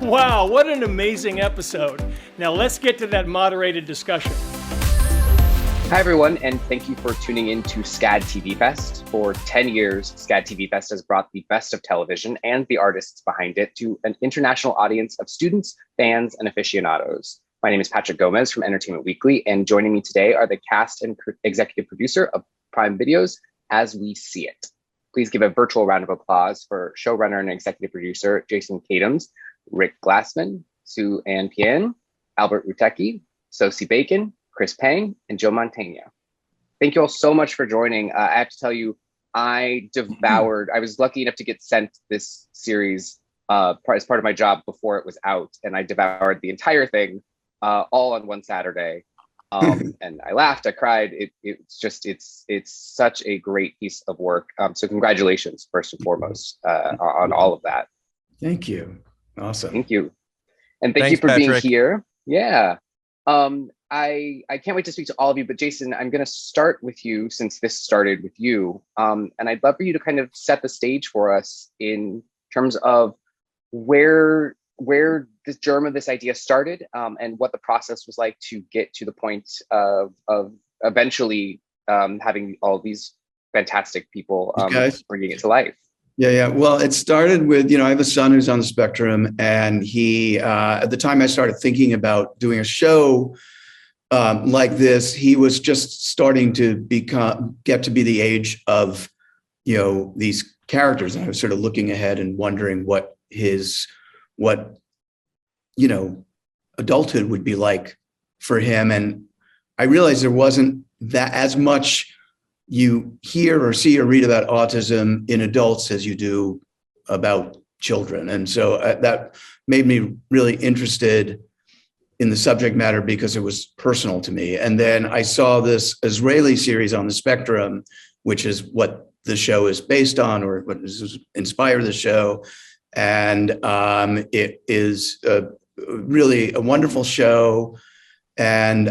Wow, what an amazing episode. Now let's get to that moderated discussion. Hi, everyone, and thank you for tuning in to SCAD TV Fest. For 10 years, SCAD TV Fest has brought the best of television and the artists behind it to an international audience of students, fans, and aficionados. My name is Patrick Gomez from Entertainment Weekly, and joining me today are the cast and executive producer of Prime Video's As We See It. Please give a virtual round of applause for showrunner and executive producer Jason Katims, Rick Glassman, Sue Ann Pien, Albert Rutecki, Sosie Bacon, Chris Pang, and Joe Montana. Thank you all so much for joining. I have to tell you, I was lucky enough to get sent this series as part of my job before it was out, and I devoured the entire thing all on one Saturday. And I laughed, I cried. It's such a great piece of work. So congratulations, first and foremost, on all of that. Thank you. Awesome. Thank you. And thank you for being here. Yeah. I can't wait to speak to all of you, but Jason, I'm going to start with you since this started with you. And I'd love for you to kind of set the stage for us in terms of where the germ of this idea started, and what the process was like to get to the point of eventually having all these fantastic people bringing it to life. Yeah. Well, it started with, I have a son who's on the spectrum, and he, at the time I started thinking about doing a show like this, he was just starting to get to be the age of, these characters. And I was sort of looking ahead and wondering what adulthood would be like for him. And I realized there wasn't that as much you hear or see or read about autism in adults as you do about children. And so that made me really interested in the subject matter because it was personal to me. And then I saw this Israeli series on the spectrum, which is what the show is based on, or what inspired the show. And it is really a wonderful show. And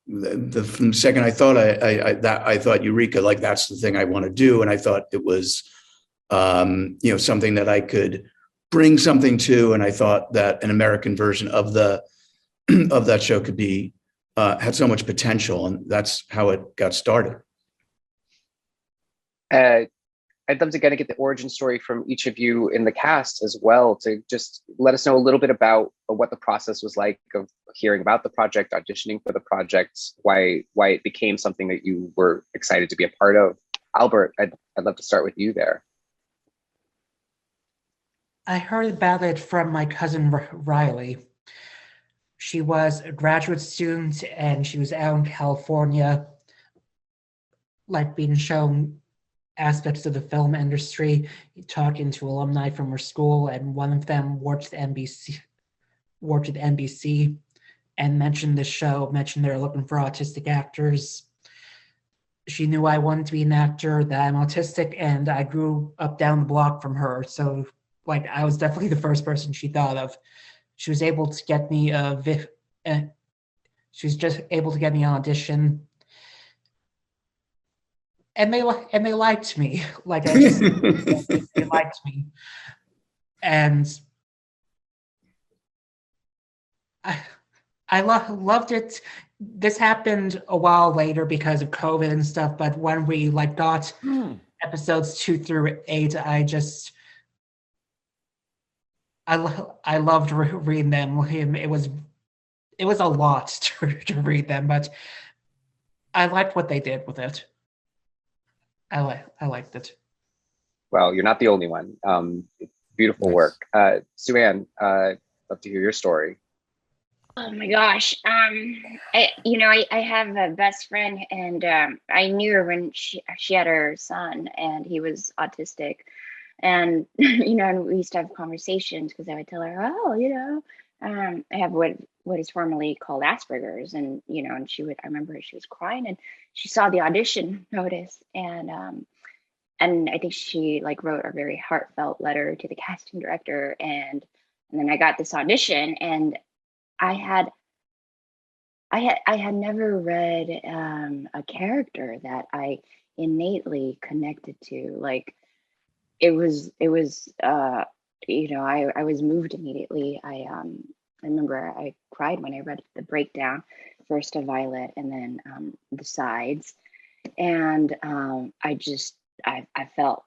from the second I thought Eureka, like that's the thing I want to do. And I thought it was, something that I could bring something to. And I thought that an American version of that show could be, had so much potential. And that's how it got started. I'd love to kind of get the origin story from each of you in the cast as well, to just let us know a little bit about what the process was like of hearing about the project, auditioning for the project, why it became something that you were excited to be a part of. Albert, I'd love to start with you there. I heard about it from my cousin Riley. She was a graduate student and she was out in California, being shown aspects of the film industry, talking to alumni from her school, and one of them worked at NBC and mentioned the show, mentioned they're looking for autistic actors. She knew I wanted to be an actor, that I'm autistic, and I grew up down the block from her. So I was definitely the first person she thought of. She was able to get me she was just able to get me an audition. And they liked me. They liked me. And I loved it. This happened a while later because of COVID and stuff, but when we got episodes 2 through 8, I loved reading them. It was a lot to read them, but I liked what they did with it. I liked it. Well, you're not the only one. Beautiful work. Sue Ann, love to hear your story. Oh my gosh. I have a best friend, and I knew her when she had her son, and he was autistic. And, and we used to have conversations because I would tell her, I have what is formerly called Asperger's. And, and I remember she was crying, and she saw the audition notice. And I think she wrote a very heartfelt letter to the casting director. And then I got this audition, and I had never read a character that I innately connected to. It was I was moved immediately. I remember I cried when I read the breakdown, first of Violet and then the sides. And I felt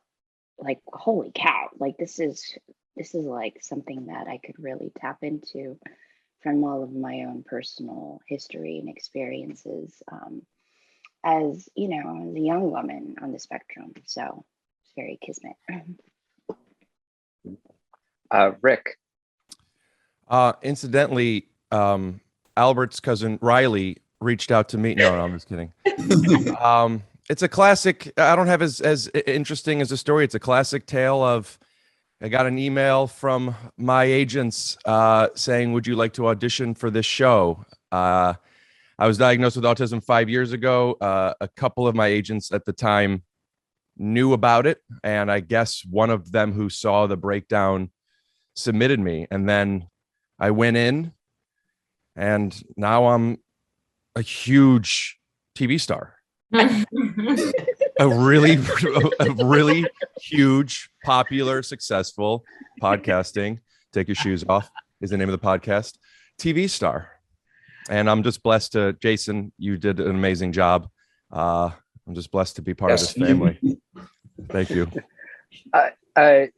like, holy cow, like this is like something that I could really tap into from all of my own personal history and experiences, as as a young woman on the spectrum. So it's very kismet. Rick. Incidentally, Albert's cousin Riley reached out to me. No, I'm just kidding. It's a classic. I don't have as interesting as a story. It's a classic tale of, I got an email from my agents saying, would you like to audition for this show? I was diagnosed with autism 5 years ago. A couple of my agents at the time knew about it. And I guess one of them who saw the breakdown submitted me. And then I went in, and now I'm a huge TV star. a really huge, popular, successful podcasting. Take your shoes off is the name of the podcast. TV star. And I'm just blessed to, Jason, you did an amazing job. I'm just blessed to be part of this family. Thank you.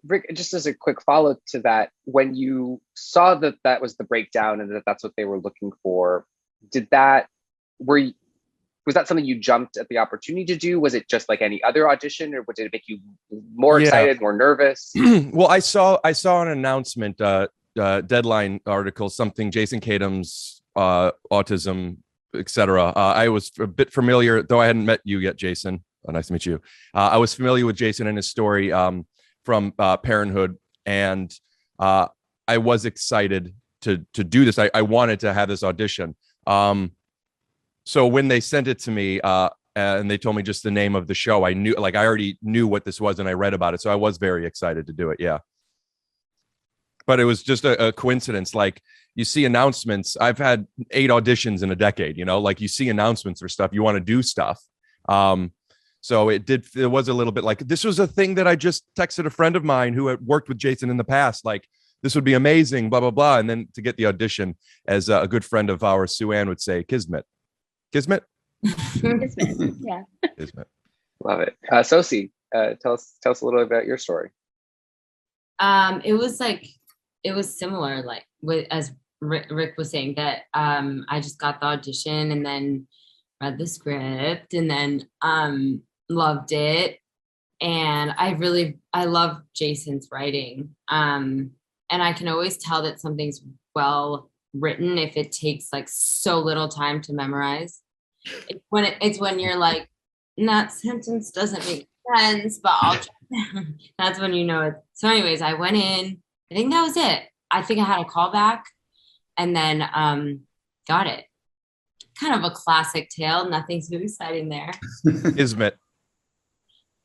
Rick, just as a quick follow to that, when you saw that was the breakdown and that's what they were looking for, was that something you jumped at the opportunity to do? Was it just like any other audition, or did it make you more excited, more nervous? Well, I saw an announcement, deadline article, something Jason Kadam's autism, etc. I was a bit familiar, though I hadn't met you yet, Jason. Nice to meet you. I was familiar with Jason and his story from Parenthood, and I was excited to do this. I wanted to have this audition. So when they sent it to me and they told me just the name of the show, I already knew what this was and I read about it. So I was very excited to do it. Yeah. But it was just a coincidence. Like, you see announcements. I've had 8 auditions in a decade, like you see announcements for stuff, you want to do stuff. So it was a little bit like, this was a thing that I just texted a friend of mine who had worked with Jason in the past. Like, this would be amazing, blah, blah, blah. And then to get the audition, as a good friend of ours, Sue Ann, would say, Kismet. Kismet? Kismet. Yeah. Kismet. Love it. Sosie, tell us a little bit about your story. It was similar, as Rick was saying, that I just got the audition and then read the script and then loved it. And I love Jason's writing. And I can always tell that something's well written if it takes like so little time to memorize. It's when you're like, that sentence doesn't make sense, but that's when you know it. So anyways, I went in, I think that was it. I think I had a callback and then got it. Kind of a classic tale. Nothing too exciting there. Kismet.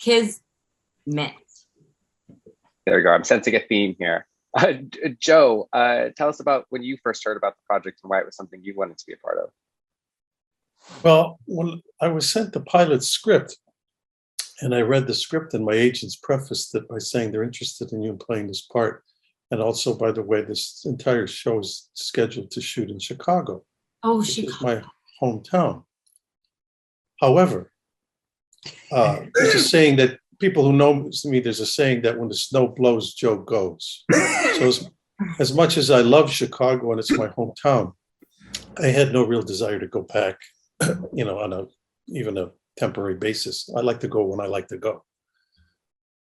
Kismet. There we go. I'm sensing a theme here. Joe, tell us about when you first heard about the project and why it was something you wanted to be a part of. Well, when I was sent the pilot script, and I read the script, and my agents prefaced it by saying they're interested in you playing this part. And also, by the way, this entire show is scheduled to shoot in Chicago. Oh, which Chicago. is my hometown. However, there's a saying that people who know me, there's a saying that when the snow blows, Joe goes. So as much as I love Chicago and it's my hometown, I had no real desire to go back, on even a temporary basis. I like to go when I like to go.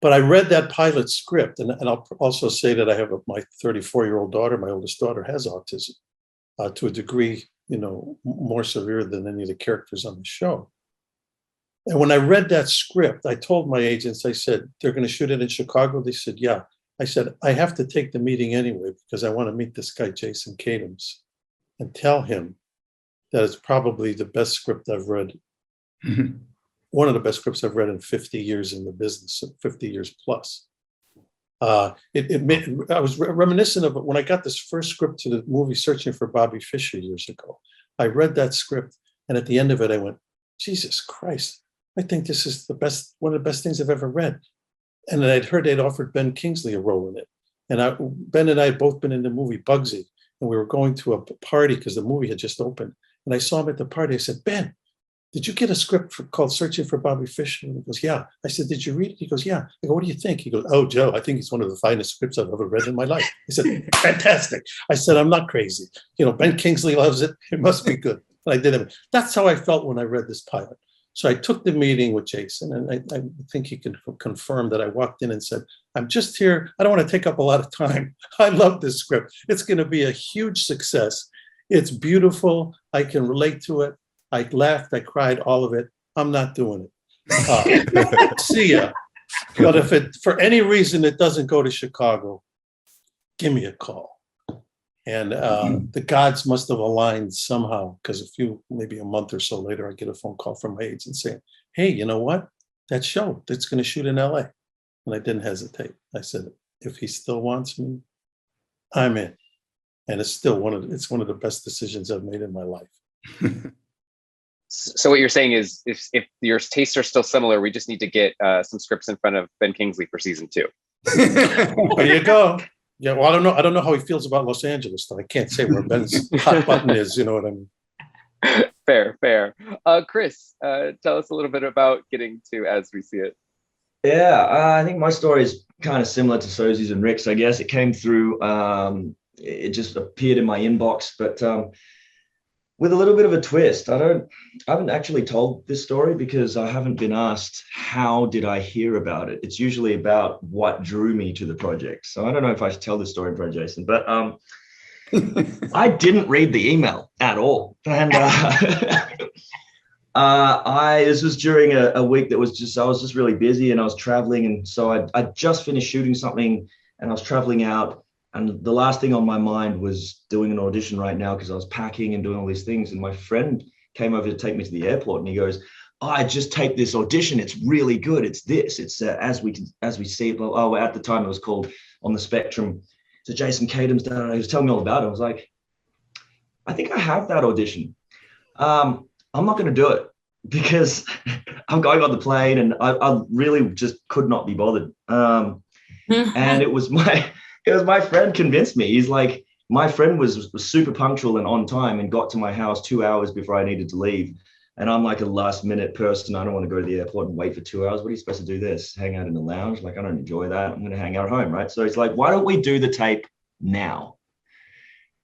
But I read that pilot script, and I'll also say that I have my 34-year-old daughter. My oldest daughter has autism to a degree, more severe than any of the characters on the show. And when I read that script, I told my agents, I said, they're going to shoot it in Chicago? They said, yeah. I said, I have to take the meeting anyway because I want to meet this guy, Jason Kadams, and tell him that it's probably the best script I've read. One of the best scripts I've read in 50 years in the business, 50 years plus. I was reminiscent of it when I got this first script to the movie Searching for Bobby Fischer years ago. I read that script, and at the end of it, I went, Jesus Christ, I think this is one of the best things I've ever read. And I'd heard they'd offered Ben Kingsley a role in it. And Ben and I had both been in the movie Bugsy, and we were going to a party because the movie had just opened. And I saw him at the party. I said, Ben, did you get a script called Searching for Bobby Fischer? And he goes, yeah. I said, did you read it? He goes, yeah. I go, what do you think? He goes, oh, Joe, I think it's one of the finest scripts I've ever read in my life. I said, fantastic. I said, I'm not crazy. Ben Kingsley loves it. It must be good. And I did it. That's how I felt when I read this pilot. So I took the meeting with Jason, and I think he can confirm that I walked in and said, I'm just here. I don't want to take up a lot of time. I love this script. It's going to be a huge success. It's beautiful. I can relate to it. I laughed. I cried, all of it. I'm not doing it. See ya. But if it, for any reason, it doesn't go to Chicago, give me a call. And the gods must have aligned somehow, because maybe a month or so later, I get a phone call from my agent saying, hey, you know what? That show that's going to shoot in LA. And I didn't hesitate. I said, if he still wants me, I'm in. And it's still one of the best decisions I've made in my life. So what you're saying is, if your tastes are still similar, we just need to get some scripts in front of Ben Kingsley for season 2. There you go. Yeah, well, I don't know how he feels about Los Angeles, though. I can't say where Ben's hot button is, you know what I mean? Fair. Chris, tell us a little bit about getting to As We See It. Yeah, I think my story is kind of similar to Sozie's and Rick's, I guess. It came through, it just appeared in my inbox, but with a little bit of a twist. I haven't actually told this story because I haven't been asked how did I hear about it. It's usually about what drew me to the project. So I don't know if I should tell this story in front of Jason, but I didn't read the email at all. And this was during a week that was I was just really busy and I was traveling. And so I just finished shooting something and I was traveling out. And the last thing on my mind was doing an audition right now because I was packing and doing all these things. And my friend came over to take me to the airport and he goes, oh, I just taped this audition. It's really good. It's this. It's As We See It. Oh, at the time it was called On the Spectrum. So Jason Kadam's done it. He was telling me all about it. I was like, I think I have that audition. I'm not going to do it because I'm going on the plane and I really just could not be bothered. And it was my friend convinced me. He's like, my friend was super punctual and on time and got to my house 2 hours before I needed to leave. And I'm like a last minute person. I don't want to go to the airport and wait for 2 hours. What are you supposed to do this? Hang out in the lounge? Like, I don't enjoy that. I'm going to hang out at home, right? So he's like, why don't we do the tape now?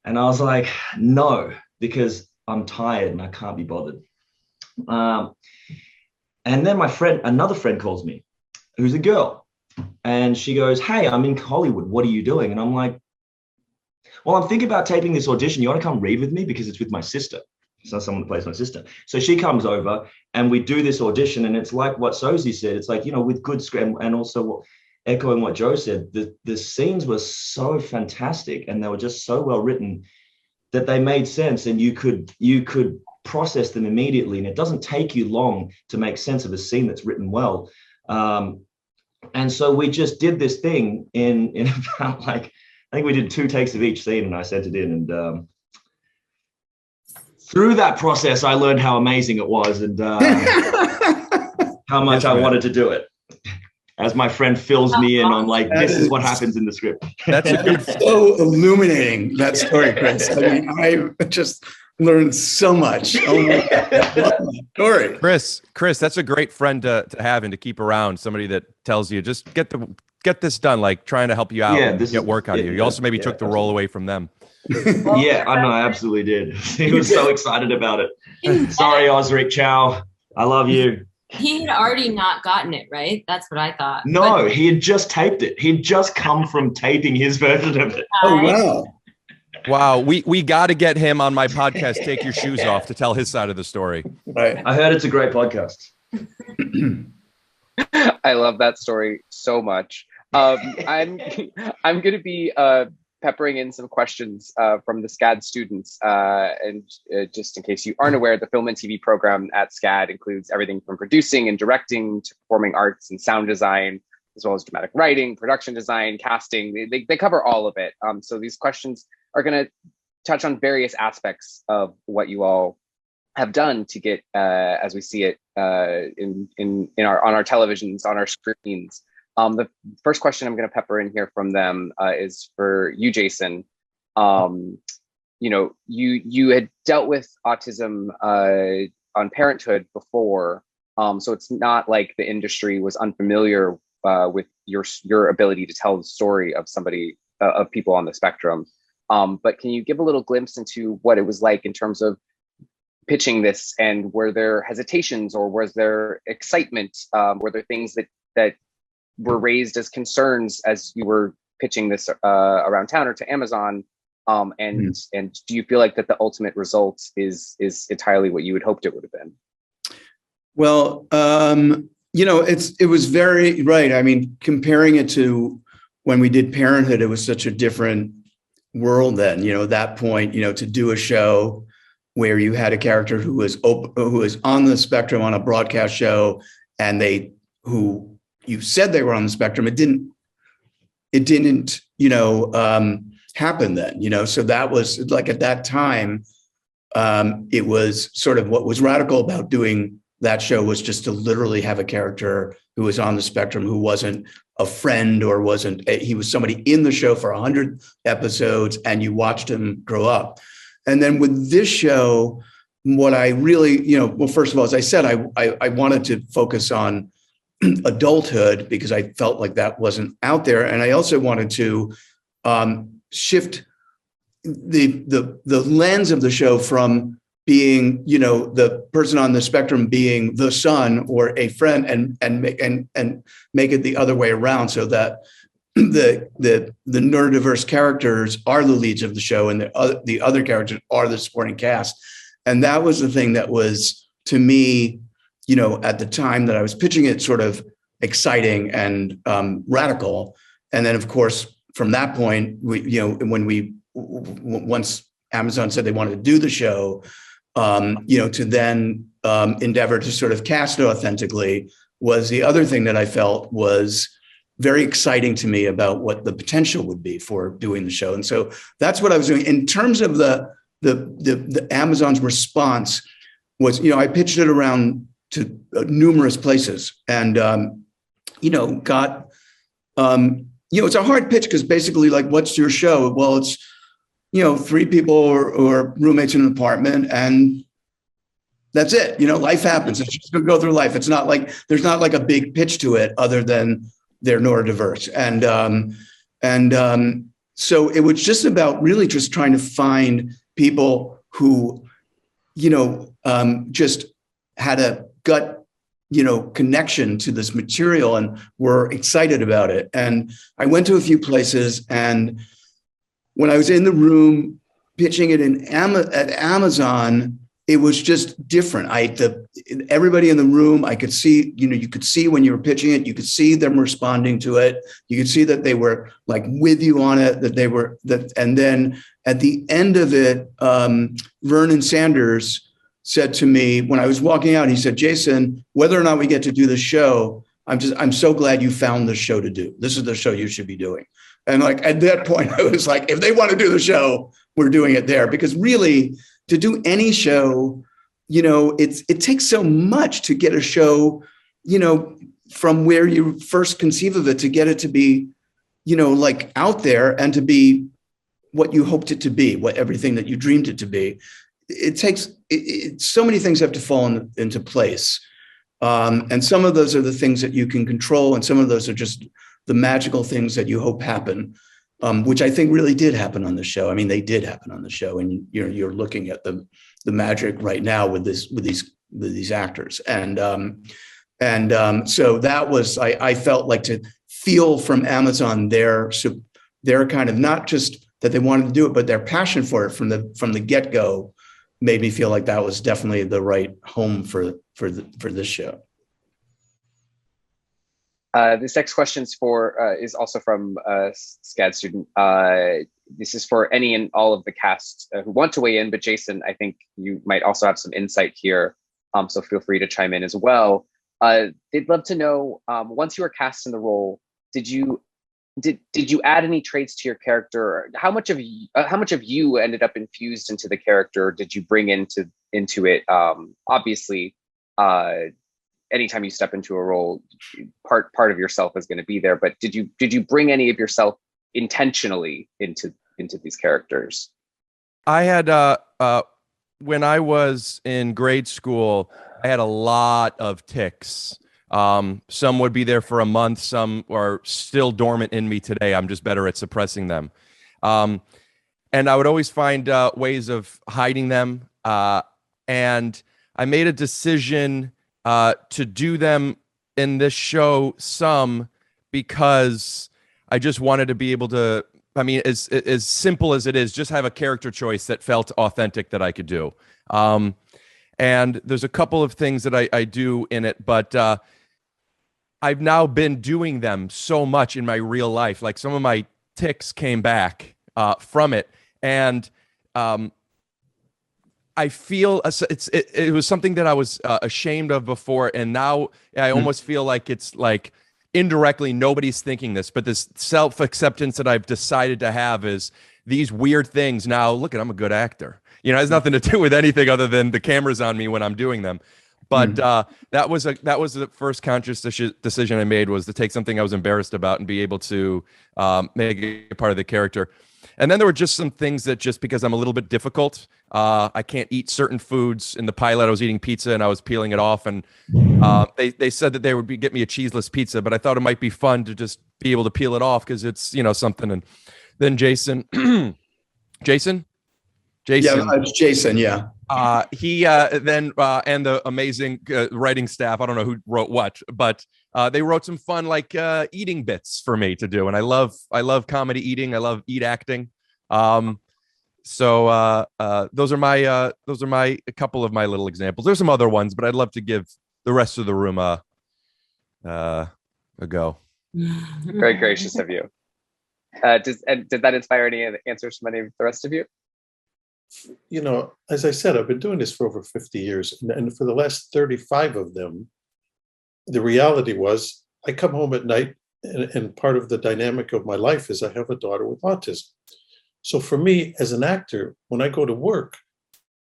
And I was like, no, because I'm tired and I can't be bothered. And then another friend calls me, who's a girl. And she goes, hey, I'm in Hollywood. What are you doing? And I'm like, well, I'm thinking about taping this audition. You want to come read with me? Because it's with my sister. So someone that plays my sister. So she comes over and we do this audition. And it's like what Sozie said. It's like, with good script and also echoing what Joe said, the scenes were so fantastic and they were just so well written that they made sense and you could process them immediately. And it doesn't take you long to make sense of a scene that's written well. And so we just did this thing in about I think we did 2 takes of each scene and I sent it in. And through that process, I learned how amazing it was and how much I wanted to do it. As my friend fills me in on this is what happens in the script. That's a good so illuminating, that story, Chris. I mean, I just learned so much. Oh my God, I love that story. Chris, that's a great friend to have and to keep around. Somebody that tells you just get this done, like trying to help you out, and get work out of you. You also maybe took the role away from them. Yeah, I know, I absolutely did. He was so excited about it. Sorry, Osric, ciao. I love you. He had already not gotten it, right? That's what I thought. No, he had just taped it. He'd just come from taping his version of it. Oh, wow. Wow, we got to get him on my podcast, Take Your Shoes Off, to tell his side of the story. Right. I heard it's a great podcast. I love that story so much. I'm going to be peppering in some questions from the SCAD students. And just in case you aren't aware, the film and TV program at SCAD includes everything from producing and directing to performing arts and sound design, as well as dramatic writing, production design, casting. They cover all of it. So these questions are going to touch on various aspects of what you all have done to get As We See It on our televisions, on our screens. The first question I'm going to pepper in here from them is for you, Jason. You had dealt with autism on Parenthood before, so it's not like the industry was unfamiliar with your ability to tell the story of somebody of people on the spectrum. But can you give a little glimpse into what it was like in terms of pitching this, and were there hesitations or was there excitement? Were there things that were raised as concerns as you were pitching this around town or to Amazon? And do you feel like that the ultimate result is entirely what you had hoped it would have been? Well, it was very right. I mean, comparing it to when we did Parenthood, it was such a different world then. At that point, to do a show where you had a character who was on the spectrum on a broadcast show, and who you said they were on the spectrum, it didn't happen then. So that was like, at that time, it was sort of what was radical about doing that show was just to literally have a character who was on the spectrum, who wasn't a friend or he was somebody in the show for 100 episodes and you watched him grow up. And then with this show, what I really, well, first of all, as I said, I wanted to focus on adulthood because I felt like that wasn't out there. And I also wanted to shift the lens of the show from being, the person on the spectrum being the son or a friend, and make it the other way around, so that the neurodiverse characters are the leads of the show and the other characters are the supporting cast. And that was the thing that was, to me, at the time that I was pitching it, sort of exciting and radical. And then, of course, from that point, once Amazon said they wanted to do the show, to then endeavor to sort of cast it authentically was the other thing that I felt was very exciting to me about what the potential would be for doing the show. And so that's what I was doing. In terms of the Amazon's response was, I pitched it around to numerous places and, got, it's a hard pitch because basically, like, what's your show? Well, it's, 3 people or roommates in an apartment, and that's it. Life happens. It's just going to go through life. It's not like there's not like a big pitch to it other than they're neurodiverse. And so it was just about really just trying to find people who, just had a gut, connection to this material and were excited about it. And I went to a few places, and when I was in the room pitching it at Amazon, it was just different. Everybody in the room, I could see, you could see when you were pitching it, you could see them responding to it. You could see that they were like with you on it, and then at the end of it, Vernon Sanders said to me when I was walking out, he said, "Jason, whether or not we get to do the show, I'm so glad you found the show to do. This is the show you should be doing." And like, at that point, I was like, if they want to do the show, we're doing it there. Because really, to do any show, it takes so much to get a show, from where you first conceive of it, to get it to be, like out there and to be what you hoped it to be, everything that you dreamed it to be. It takes, so many things have to fall into place. And some of those are the things that you can control. And some of those are just the magical things that you hope happen, which I think really did happen on the show. I mean, they did happen on the show, and you're looking at the magic right now with these actors. And so that was, I felt like, to feel from Amazon their kind of, not just that they wanted to do it, but their passion for it from the get-go made me feel like that was definitely the right home for this show. This next question is also from a SCAD student. This is for any and all of the cast who want to weigh in, but Jason, I think you might also have some insight here, so feel free to chime in as well. They'd love to know, once you were cast in the role, did you add any traits to your character? How much of you ended up infused into the character? Did you bring into it? Obviously, anytime you step into a role, part of yourself is going to be there. But did you bring any of yourself intentionally into these characters? I had when I was in grade school, I had a lot of tics. Some would be there for a month, some are still dormant in me today. I'm just better at suppressing them. And I would always find ways of hiding them. And I made a decision to do them in this show some because I just wanted to be able to, I mean, as simple as it is, just have a character choice that felt authentic that I could do. And there's a couple of things that I do in it, but I've now been doing them so much in my real life. Like some of my tics came back from it. And I feel it was something that I was ashamed of before. And now I almost feel like it's like indirectly nobody's thinking this, but this self-acceptance that I've decided to have is these weird things. Now, look at, I'm a good actor. You know, it has nothing to do with anything other than the camera's on me when I'm doing them. But that was the first conscious decision I made, was to take something I was embarrassed about and be able to make it part of the character. And then there were just some things that, just because I'm a little bit difficult, I can't eat certain foods. In the pilot, I was eating pizza and I was peeling it off, and they said that they would get me a cheeseless pizza, but I thought it might be fun to just be able to peel it off because it's, you know, something. And then Jason, Jason. Yeah, it's Jason. Yeah. He then and the amazing writing staff. I don't know who wrote what, but they wrote some fun like eating bits for me to do, and I love comedy eating. I love eat acting. So those are a couple of my little examples. There's some other ones, but I'd love to give the rest of the room a go. Very gracious of you. Did that inspire any answers from any of the rest of you? You know, as I said, I've been doing this for over 50 years. And for the last 35 of them, the reality was I come home at night, and part of the dynamic of my life is I have a daughter with autism. So for me as an actor, when I go to work,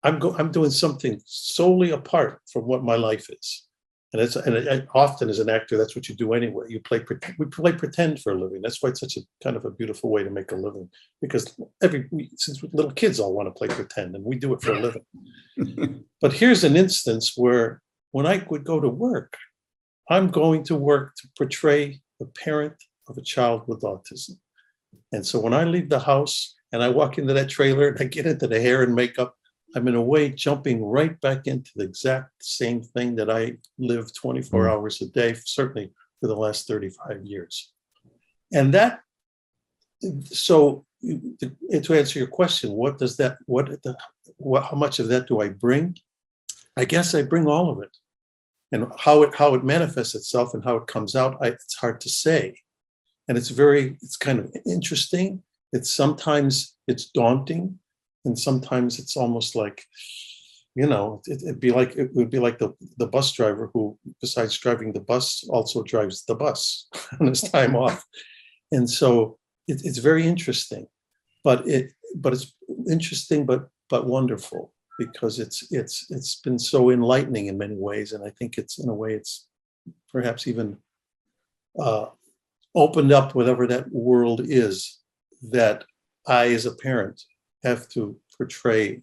I'm doing something solely apart from what my life is. And often as an actor, that's what you do anyway. We play pretend for a living. That's why it's such a kind of a beautiful way to make a living, because since little kids all want to play pretend, and we do it for a living. But here's an instance where when I would go to work, I'm going to work to portray the parent of a child with autism. And so when I leave the house and I walk into that trailer and I get into the hair and makeup, I'm in a way jumping right back into the exact same thing that I live 24 hours a day, certainly for the last 35 years. And so to answer your question, how much of that do I bring? I guess I bring all of it. And how it manifests itself and how it comes out, it's hard to say. And it's kind of interesting. Sometimes it's daunting. And sometimes it's almost like, you know, it would be like the bus driver who, besides driving the bus, also drives the bus on his time off. And so it's very interesting, but it's interesting, but wonderful, because it's been so enlightening in many ways. And I think it's perhaps even opened up whatever that world is that I, as a parent, have to portray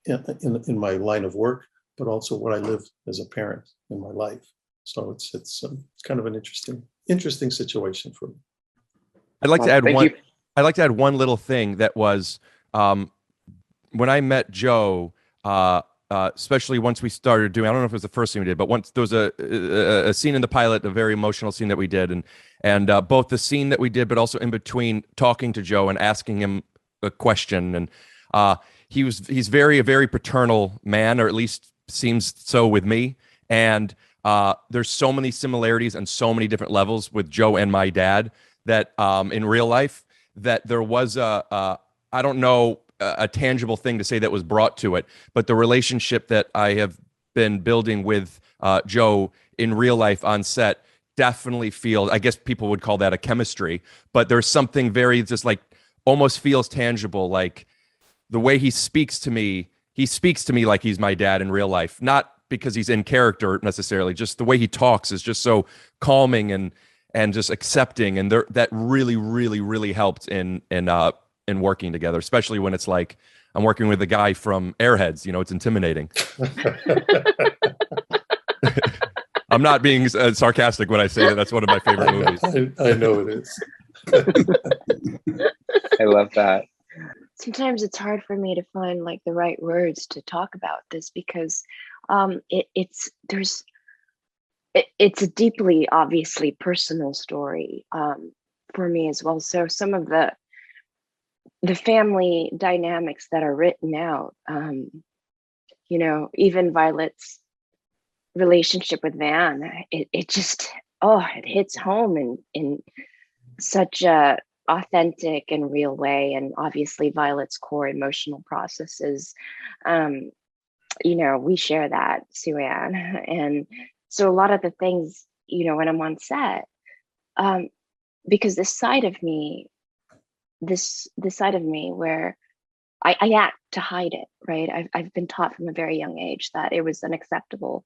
in my line of work, but also what I live as a parent in my life. So it's kind of an interesting situation for me. I'd like to add one little thing that was when I met Joe, especially once we started doing, I don't know if it was the first scene we did, but once there was a scene in the pilot, a very emotional scene that we did, and both the scene that we did, but also in between talking to Joe and asking him a question, and he's a very paternal man, or at least seems so with me, and there's so many similarities and so many different levels with Joe and my dad that in real life, that there was I don't know, a tangible thing to say that was brought to it, but the relationship that I have been building with Joe in real life on set definitely feels, I guess people would call that a chemistry, but there's something very just like almost feels tangible, like the way he speaks to me like he's my dad in real life, not because he's in character necessarily. Just the way he talks is just so calming and just accepting, and that really, really, really helped in working together, especially when it's like I'm working with a guy from Airheads. It's intimidating. I'm not being sarcastic when I say that. That's one of my favorite movies. I know it is. I love that. Sometimes it's hard for me to find like the right words to talk about this because it's a deeply obviously personal story for me as well. So some of the family dynamics that are written out, even Violet's relationship with Van, it just it hits home in such a authentic and real way. And obviously Violet's core emotional processes, we share that, Sue-Ann. And so a lot of the things, when I'm on set, because this side of me where I act to hide it, right? I've been taught from a very young age that it was unacceptable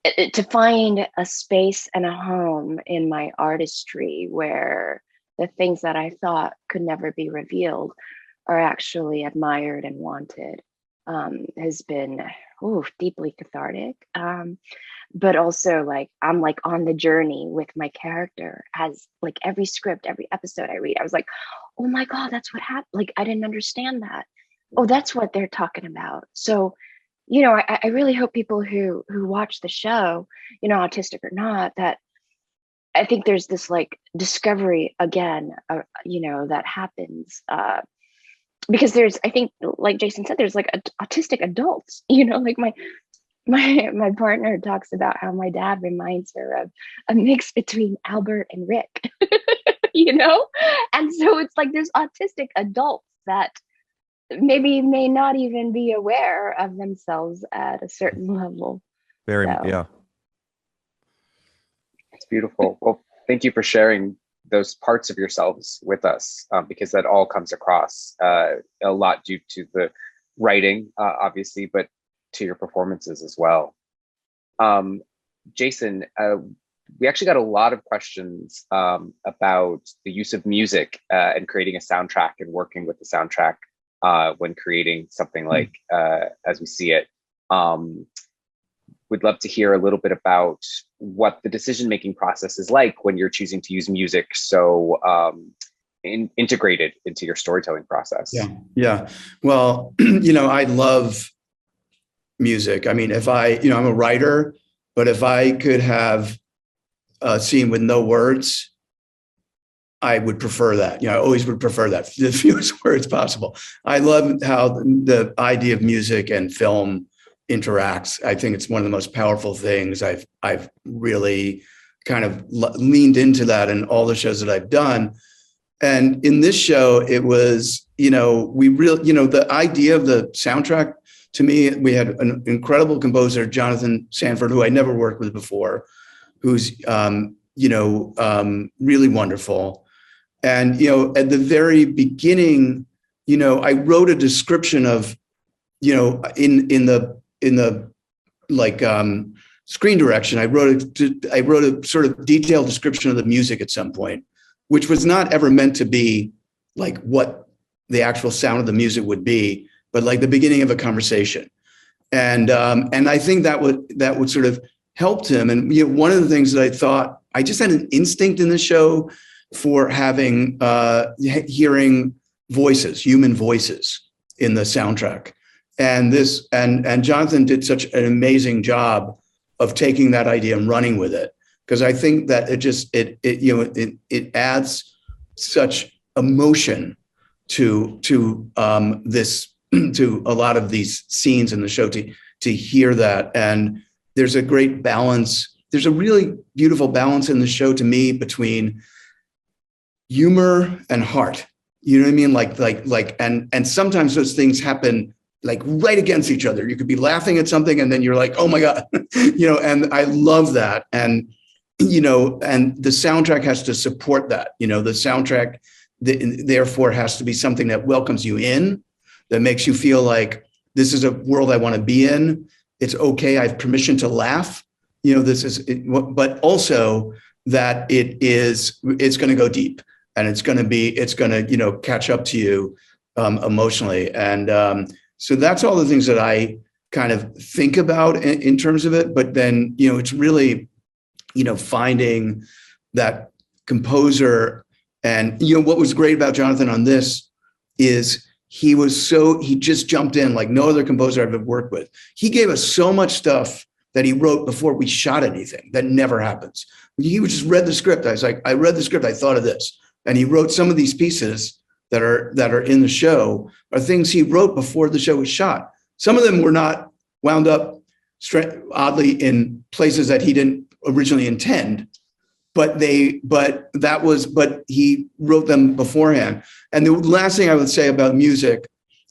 to find a space and a home in my artistry where the things that I thought could never be revealed are actually admired and wanted, has been deeply cathartic. But also I'm on the journey with my character. As every script, every episode I read, I was like, oh my God, that's what happened. I didn't understand that. Oh, that's what they're talking about. So, I really hope people who watch the show, autistic or not, that I think there's this discovery again, that happens because I think like Jason said, there's autistic adults, my partner talks about how my dad reminds her of a mix between Albert and Rick, and so it's there's autistic adults that maybe may not even be aware of themselves at a certain level. Yeah. It's beautiful. Well, thank you for sharing those parts of yourselves with us, because that all comes across a lot due to the writing, obviously, but to your performances as well. Jason, we actually got a lot of questions about the use of music and creating a soundtrack and working with the soundtrack when creating something like As We See It. We'd love to hear a little bit about what the decision-making process is like when you're choosing to use music so integrated into your storytelling process. Yeah. Well, I love music. I mean, if I'm a writer, but if I could have a scene with no words, I would prefer that. I always would prefer that, the fewest words possible. I love how the idea of music and film interacts. I think it's one of the most powerful things. I've really kind of leaned into that in all the shows that I've done. And in this show, it was, the idea of the soundtrack, to me, we had an incredible composer, Jonathan Sanford, who I never worked with before, who's, really wonderful. And, at the very beginning, I wrote a description of, in the screen direction, I wrote a sort of detailed description of the music at some point, which was not ever meant to be what the actual sound of the music would be, but the beginning of a conversation. And I think that would sort of helped him. And one of the things that I thought, I just had an instinct in the show for having hearing voices, human voices in the soundtrack. And Jonathan did such an amazing job of taking that idea and running with it, because I think that it adds such emotion to this, to a lot of these scenes in the show, to hear that. And there's a great balance. There's a really beautiful balance in the show to me between humor and heart. You know what I mean? And sometimes those things happen right against each other. You could be laughing at something and then you're like, oh my God, and I love that. And, and the soundtrack has to support that. The soundtrack therefore has to be something that welcomes you in, that makes you feel like this is a world I want to be in. it's okay. I have permission to laugh. You know, but also that it's going to go deep, and it's going to, you know, catch up to you emotionally. And so that's all the things that I kind of think about in terms of it. But then, you know, it's really, you know, finding that composer. And, you know, what was great about Jonathan on this is he just jumped in like no other composer I've ever worked with. He gave us so much stuff that he wrote before we shot anything. That never happens. He would just read the script. I was like, I read the script, I thought of this. And he wrote some of these pieces that are in the show are things he wrote before the show was shot. Some of them were not wound up oddly in places that he didn't originally intend, but he wrote them beforehand. And the last thing I would say about music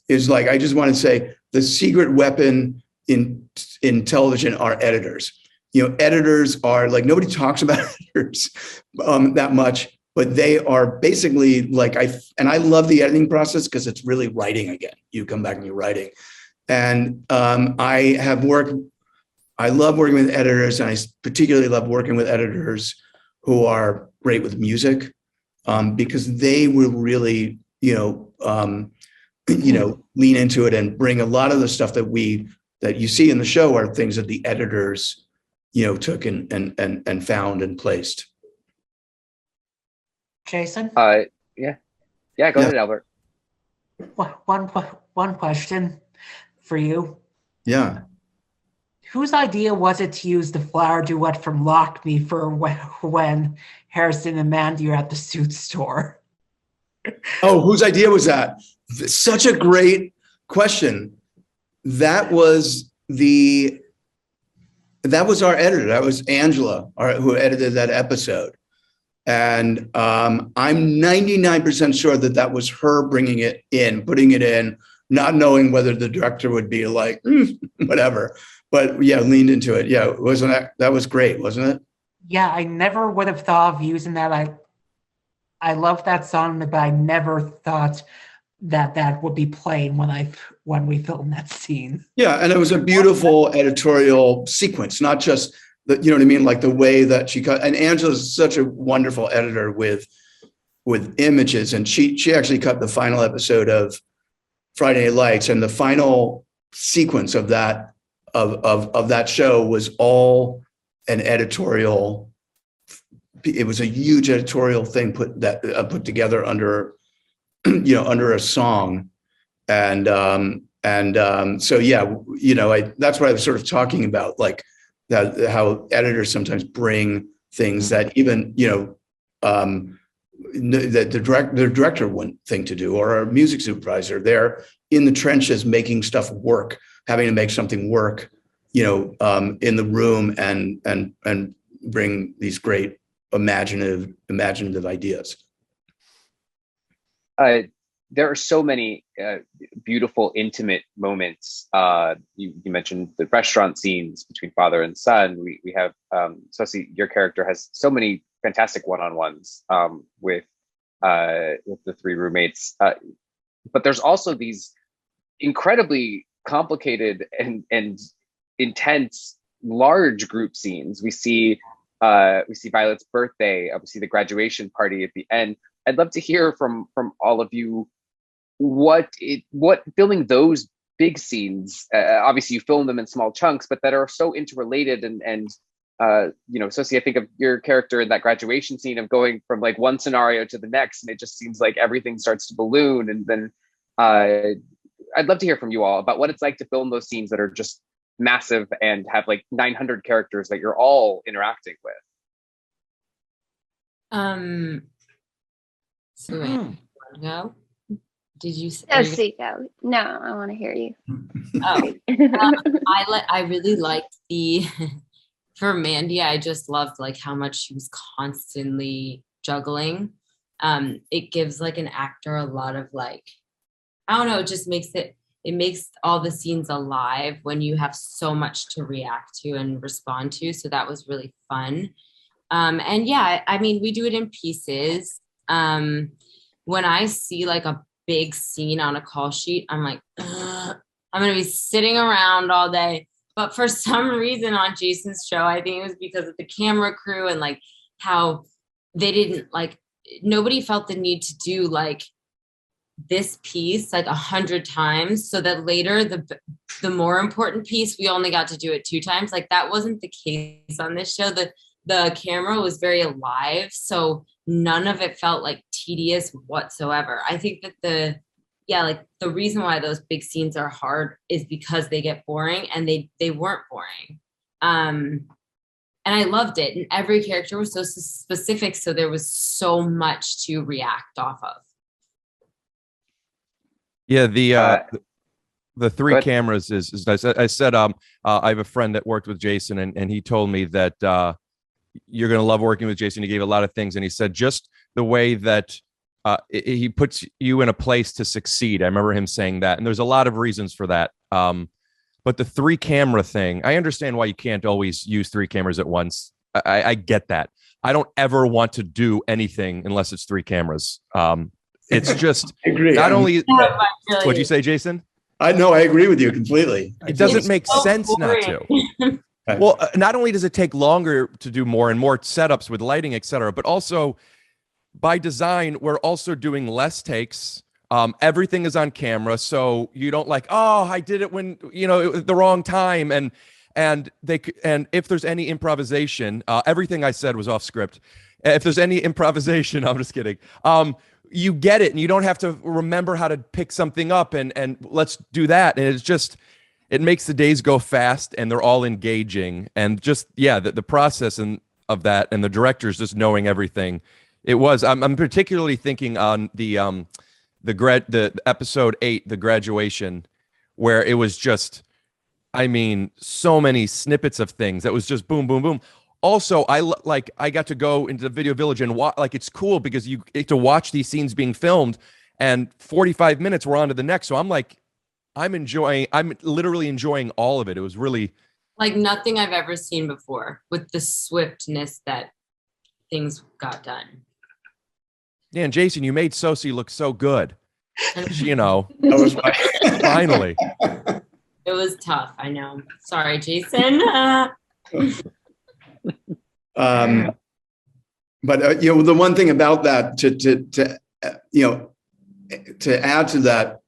is, like, I just want to say the secret weapon in television are editors. You know, editors are like, nobody talks about editors that much, but they are basically like, I love the editing process because it's really writing again. You come back and you're writing. And I love working with editors, and I particularly love working with editors who are great with music, because they will really, lean into it and bring a lot of the stuff that you see in the show are things that the editors, took and found and placed. Jason? Yeah. Go ahead, Albert. One question for you. Yeah. Whose idea was it to use the flower duet from Lock Me for when Harrison and Mandy are at the suit store? Oh, whose idea was that? Such a great question. That was our editor. That was Angela, who edited that episode. And I'm 99% sure that was her bringing it in, putting it in, not knowing whether the director would be like, whatever. But yeah, leaned into it. Yeah, that was great, wasn't it? Yeah, I never would have thought of using that. I love that song, but I never thought that would be playing when we filmed that scene. Yeah, and it was a beautiful editorial sequence, not just the, you know what I mean, like the way that she cut. And Angela's such a wonderful editor with images, and she actually cut the final episode of Friday Night Lights, and the final sequence of that show was all an editorial. It was a huge editorial thing put together under a song, and so yeah, that's what I was sort of talking about, like that, how editors sometimes bring things that even that the director wouldn't think to do, or a music supervisor. They're in the trenches making stuff work, having to make something work, in the room, and bring these great imaginative ideas. There are so many beautiful, intimate moments. You mentioned the restaurant scenes between father and son. We have, especially your character has so many fantastic one-on-ones with the three roommates. But there's also these incredibly complicated and intense, large group scenes. We see Violet's birthday. We see the graduation party at the end. I'd love to hear from all of you what filming those big scenes. Obviously, you film them in small chunks, but that are so interrelated. And Sosie, I think of your character in that graduation scene of going from like one scenario to the next, and it just seems like everything starts to balloon. And then I'd love to hear from you all about what it's like to film those scenes that are just massive and have like 900 characters that you're all interacting with. So wait, go. Did you say? Go. No, I want to hear you. Oh, I really liked for Mandy. I just loved like how much she was constantly juggling. It gives like an actor a lot of like, I don't know, it just makes it makes all the scenes alive when you have so much to react to and respond to. So that was really fun. And yeah, I mean, we do it in pieces. When I see like a big scene on a call sheet, I'm like, I'm going to be sitting around all day. But for some reason on Jason's show, I think it was because of the camera crew and like how they didn't like, nobody felt the need to do like this piece like 100 times so that later the more important piece we only got to do it 2 times. Like that wasn't the case on this show. The camera was very alive, so none of it felt like tedious whatsoever. I think that the reason why those big scenes are hard is because they get boring, and they weren't boring. And I loved it, and every character was so specific, so there was so much to react off of. Yeah, the 3 cameras is nice. I said I have a friend that worked with Jason, and he told me that you're going to love working with Jason. He gave a lot of things, and he said just the way that he puts you in a place to succeed. I remember him saying that, and there's a lot of reasons for that. But the 3 camera thing, I understand why you can't always use 3 cameras at once. I get that. I don't ever want to do anything unless it's 3 cameras. It's just I agree. not only what'd you say, Jason? I know, I agree with you completely. It doesn't make sense not to. Well, not only does it take longer to do more and more setups with lighting, et cetera, but also by design, we're also doing less takes. Everything is on camera, so you don't like, oh, I did it when the wrong time, and if there's any improvisation, everything I said was off script. If there's any improvisation, I'm just kidding. You get it, and you don't have to remember how to pick something up, and let's do that. And it's just, it makes the days go fast, and they're all engaging, and just the process of that, and the directors just knowing everything. It was. I'm particularly thinking on the episode 8, the graduation, where it was just, I mean, so many snippets of things that was just boom, boom, boom. Also, I got to go into the Video Village and it's cool because you get to watch these scenes being filmed, and 45 minutes we're on to the next. So I'm literally enjoying all of it. It was really like nothing I've ever seen before with the swiftness that things got done. Yeah, and Jason, you made Sosie look so good. That was finally. It was tough. I know. Sorry, Jason. But the one thing about that to add to that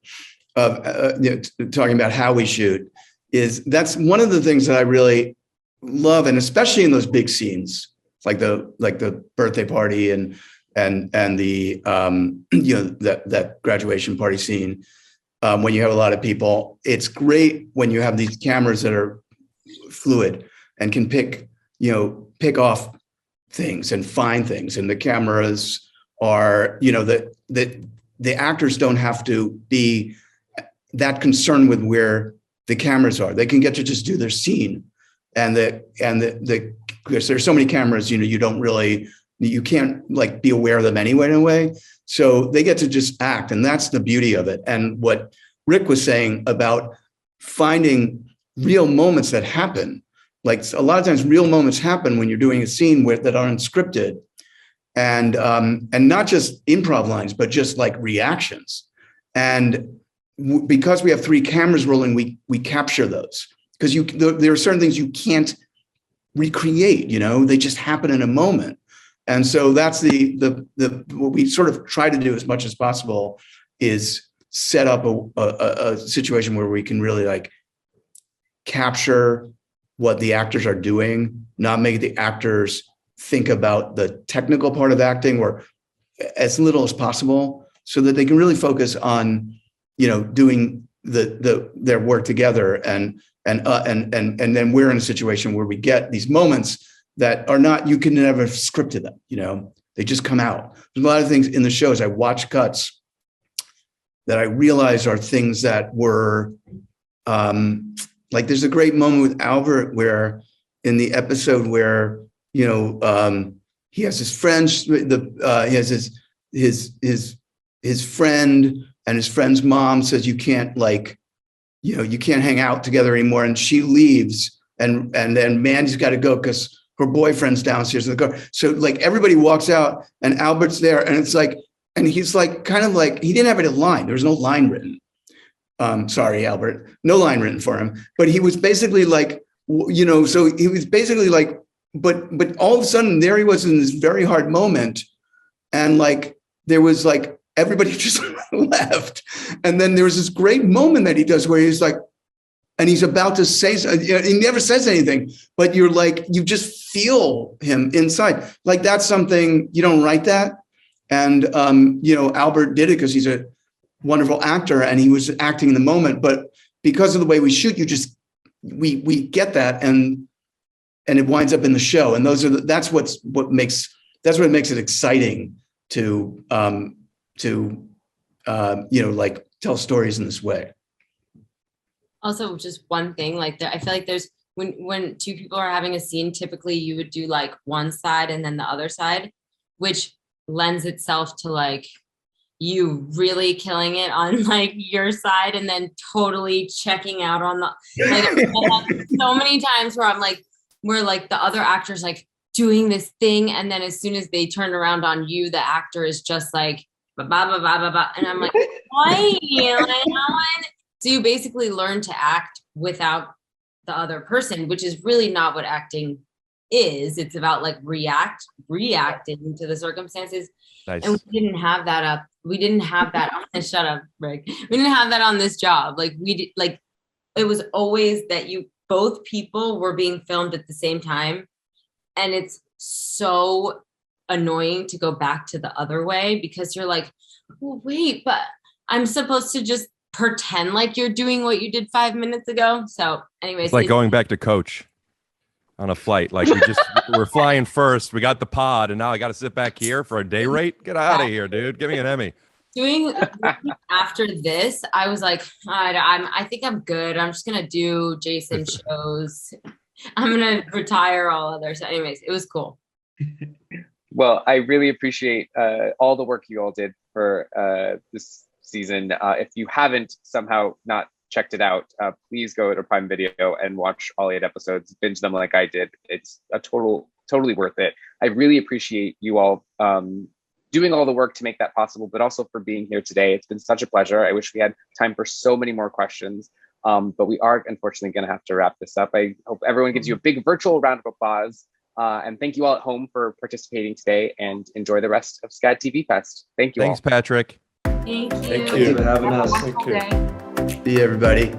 of talking about how we shoot is that's one of the things that I really love, and especially in those big scenes like the birthday party and the that graduation party scene, when you have a lot of people. It's great when you have these cameras that are fluid and can pick off things and find things, and the cameras are that the actors don't have to be that concerned with where the cameras are. They can get to just do their scene, and because there's so many cameras, you can't like be aware of them anyway in a way. So they get to just act, and that's the beauty of it. And what Rick was saying about finding real moments that happen, like a lot of times real moments happen when you're doing a scene that aren't scripted, and not just improv lines, but just like reactions. And because we have 3 cameras rolling, we capture those, because there are certain things you can't recreate. They just happen in a moment. And so that's the what we sort of try to do as much as possible is set up a situation where we can really like capture what the actors are doing, not make the actors think about the technical part of acting or as little as possible, so that they can really focus on doing their work together. And then we're in a situation where we get these moments that are not, you can never scripted them, they just come out. There's a lot of things in the shows I watch cuts that I realize are things that were like there's a great moment with Albert where in the episode where he has his friends, he has his friend, and his friend's mom says you can't you can't hang out together anymore, and she leaves, and then Mandy's got to go because her boyfriend's downstairs in the car. So like everybody walks out and Albert's there, and it's like, and he's like kind of like he didn't have any line. There was no line written. Sorry, Albert, no line written for him, but he was basically like, so he was basically like, but all of a sudden there he was in this very hard moment. And like, there was like, everybody just left. And then there was this great moment that he does where he's like, and he's about to say, he never says anything, but you're like, you just feel him inside. Like that's something, you don't write that. And, Albert did it because he's a wonderful actor and he was acting in the moment. But because of the way we shoot, we get that and it winds up in the show. And that's what makes it exciting to like tell stories in this way. Also, just one thing, like I feel like there's when two people are having a scene, typically you would do like one side and then the other side, which lends itself to like you really killing it on like your side and then totally checking out on the like so many times where I'm like, where like the other actor's like doing this thing and then as soon as they turn around on you, the actor is just like ba ba ba ba ba ba, and I'm like, why? So you basically learn to act without the other person, which is really not what acting is. It's about like reacting to the circumstances. Nice. And we didn't have that up. We didn't have that on this. Shut up, Rick. We didn't have that on this job. Like we did, like it was always that both people were being filmed at the same time. And it's so annoying to go back to the other way because you're like, well, wait, but I'm supposed to just pretend like you're doing what you did 5 minutes ago. So anyways, it's like going back to coach on a flight. Like we're flying first. We got the pod and now I got to sit back here for a day rate. Get out of here, dude. Give me an Emmy. Doing after this, I was like, I think I'm good. I'm just going to do Jason shows. I'm going to retire all others. So anyways, it was cool. Well, I really appreciate all the work you all did for this season. If you haven't somehow not checked it out, please go to Prime Video and watch all 8 episodes, binge them like I did. It's totally worth it. I really appreciate you all doing all the work to make that possible, but also for being here today. It's been such a pleasure. I wish we had time for so many more questions, but we are unfortunately going to have to wrap this up. I hope everyone gives you a big virtual round of applause. And thank you all at home for participating today and enjoy the rest of SCAD TV Fest. Thank you. Thanks, all. Patrick. Thank you. Thank Thank you for having us. Thank you. See you, everybody.